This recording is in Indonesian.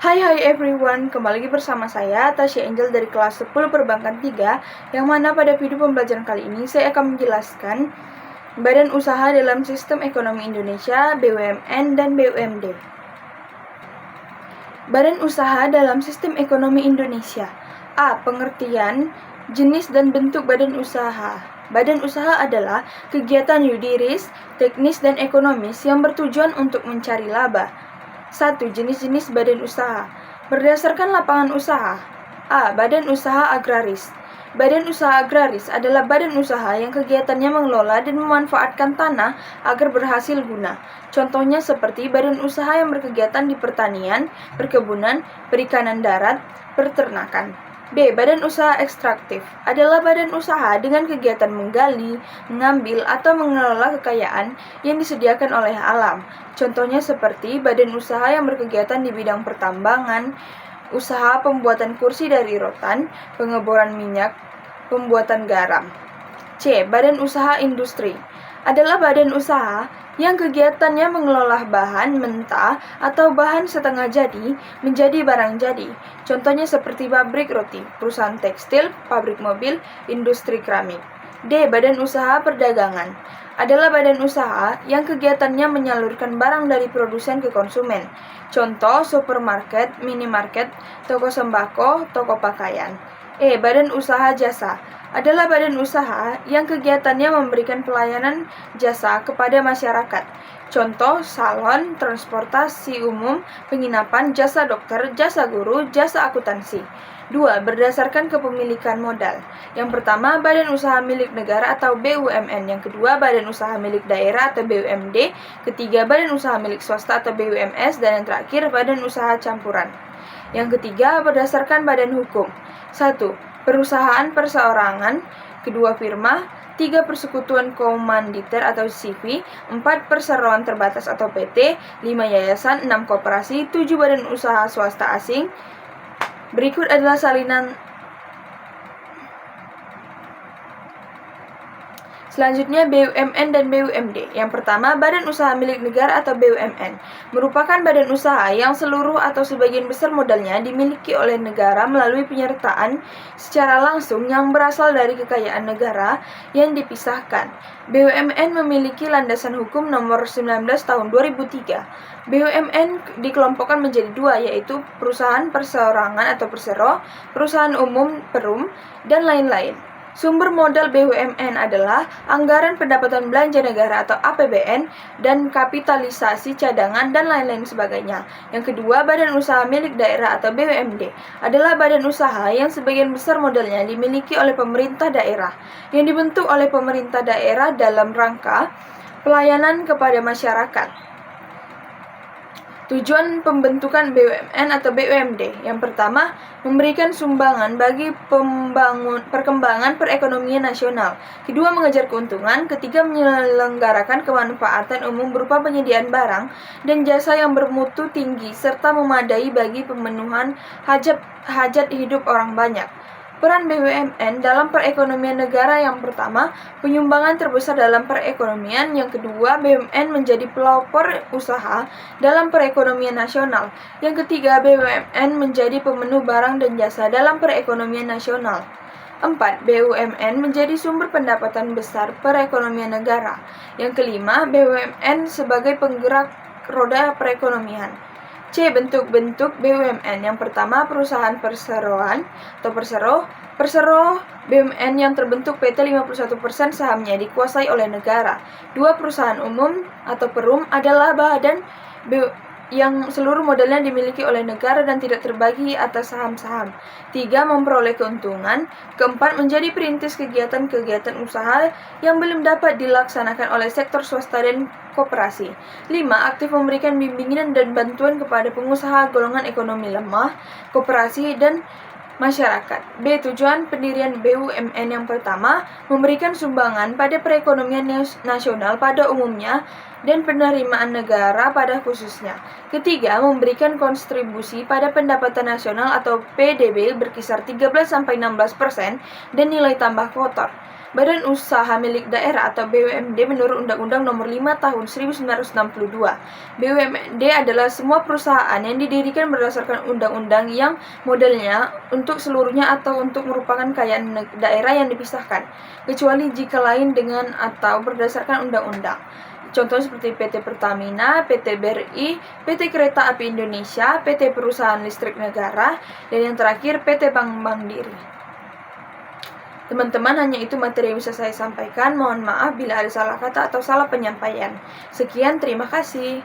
Hai everyone, kembali lagi bersama saya Tasya Angel dari kelas 10 Perbankan 3, yang mana pada video pembelajaran kali ini saya akan menjelaskan Badan Usaha dalam Sistem Ekonomi Indonesia, BUMN dan BUMD. Badan Usaha dalam Sistem Ekonomi Indonesia. A. Pengertian, jenis dan bentuk badan usaha. Badan usaha adalah kegiatan yuridis, teknis, dan ekonomis yang bertujuan untuk mencari laba. 1. Jenis-jenis badan usaha. Berdasarkan lapangan usaha. A. Badan usaha agraris. Badan usaha agraris adalah badan usaha yang kegiatannya mengelola dan memanfaatkan tanah agar berhasil guna. Contohnya seperti badan usaha yang berkegiatan di pertanian, perkebunan, perikanan darat, peternakan. B. Badan usaha ekstraktif adalah badan usaha dengan kegiatan menggali, mengambil, atau mengelola kekayaan yang disediakan oleh alam. Contohnya seperti badan usaha yang berkegiatan di bidang pertambangan, usaha pembuatan kursi dari rotan, pengeboran minyak, pembuatan garam. C. Badan usaha industri adalah badan usaha yang kegiatannya mengelola bahan mentah atau bahan setengah jadi menjadi barang jadi. Contohnya seperti pabrik roti, perusahaan tekstil, pabrik mobil, industri keramik. D. Badan usaha perdagangan adalah badan usaha yang kegiatannya menyalurkan barang dari produsen ke konsumen. Contoh supermarket, minimarket, toko sembako, toko pakaian. E. Badan usaha jasa adalah badan usaha yang kegiatannya memberikan pelayanan jasa kepada masyarakat. Contoh salon, transportasi umum, penginapan, jasa dokter, jasa guru, jasa akuntansi. 2. Berdasarkan kepemilikan modal. Yang pertama, badan usaha milik negara atau BUMN. Yang kedua, badan usaha milik daerah atau BUMD. Ketiga, badan usaha milik swasta atau BUMS. Dan yang terakhir, badan usaha campuran. Yang ketiga, berdasarkan badan hukum. 1. Perusahaan perseorangan. 2. Firma. 3. Persekutuan komanditer atau CV. 4. Perseroan terbatas atau PT. 5. Yayasan. 6. Koperasi. 7. Badan usaha swasta asing. Berikut adalah salinan. Selanjutnya BUMN dan BUMD. Yang pertama, badan usaha milik negara atau BUMN merupakan badan usaha yang seluruh atau sebagian besar modalnya dimiliki oleh negara melalui penyertaan secara langsung yang berasal dari kekayaan negara yang dipisahkan. BUMN memiliki landasan hukum nomor 19 tahun 2003. BUMN dikelompokkan menjadi dua, yaitu perusahaan perseorangan atau persero, perusahaan umum perum, dan lain-lain. Sumber modal BUMN adalah anggaran pendapatan belanja negara atau APBN dan kapitalisasi cadangan dan lain-lain sebagainya. Yang kedua, badan usaha milik daerah atau BUMD adalah badan usaha yang sebagian besar modalnya dimiliki oleh pemerintah daerah, yang dibentuk oleh pemerintah daerah dalam rangka pelayanan kepada masyarakat. Tujuan pembentukan BUMN atau BUMD. Yang pertama, memberikan sumbangan bagi perkembangan perekonomian nasional. Kedua, mengejar keuntungan. Ketiga, menyelenggarakan kemanfaatan umum berupa penyediaan barang dan jasa yang bermutu tinggi serta memadai bagi pemenuhan hajat hidup orang banyak. Peran BUMN dalam perekonomian negara. Yang pertama, penyumbangan terbesar dalam perekonomian. Yang kedua, BUMN menjadi pelopor usaha dalam perekonomian nasional. Yang ketiga, BUMN menjadi pemenuh barang dan jasa dalam perekonomian nasional. 4. BUMN menjadi sumber pendapatan besar perekonomian negara. Yang kelima, BUMN sebagai penggerak roda perekonomian. C. Bentuk-bentuk BUMN. Yang pertama, perusahaan perseroan atau persero. Persero BUMN yang terbentuk PT 51% sahamnya dikuasai oleh negara. 2. Perusahaan umum atau perum adalah badan yang seluruh modalnya dimiliki oleh negara dan tidak terbagi atas saham-saham. 3. Memperoleh keuntungan. 4. Menjadi perintis kegiatan-kegiatan usaha yang belum dapat dilaksanakan oleh sektor swasta dan koperasi. 5. Aktif memberikan bimbingan dan bantuan kepada pengusaha golongan ekonomi lemah, koperasi, dan masyarakat. B. Tujuan pendirian BUMN. Yang pertama, memberikan sumbangan pada perekonomian nasional pada umumnya dan penerimaan negara pada khususnya. Ketiga, memberikan kontribusi pada pendapatan nasional atau PDB berkisar 13-16% dan nilai tambah kotor. Badan Usaha Milik Daerah atau BUMD menurut Undang-Undang Nomor 5 Tahun 1962. BUMD adalah semua perusahaan yang didirikan berdasarkan undang-undang yang modelnya untuk seluruhnya atau untuk merupakan kekayaan daerah yang dipisahkan, kecuali jika lain dengan atau berdasarkan undang-undang. Contoh seperti PT Pertamina, PT BRI, PT Kereta Api Indonesia, PT Perusahaan Listrik Negara, dan yang terakhir PT Bank Mandiri. Teman-teman, hanya itu materi yang bisa saya sampaikan. Mohon maaf bila ada salah kata atau salah penyampaian. Sekian, terima kasih.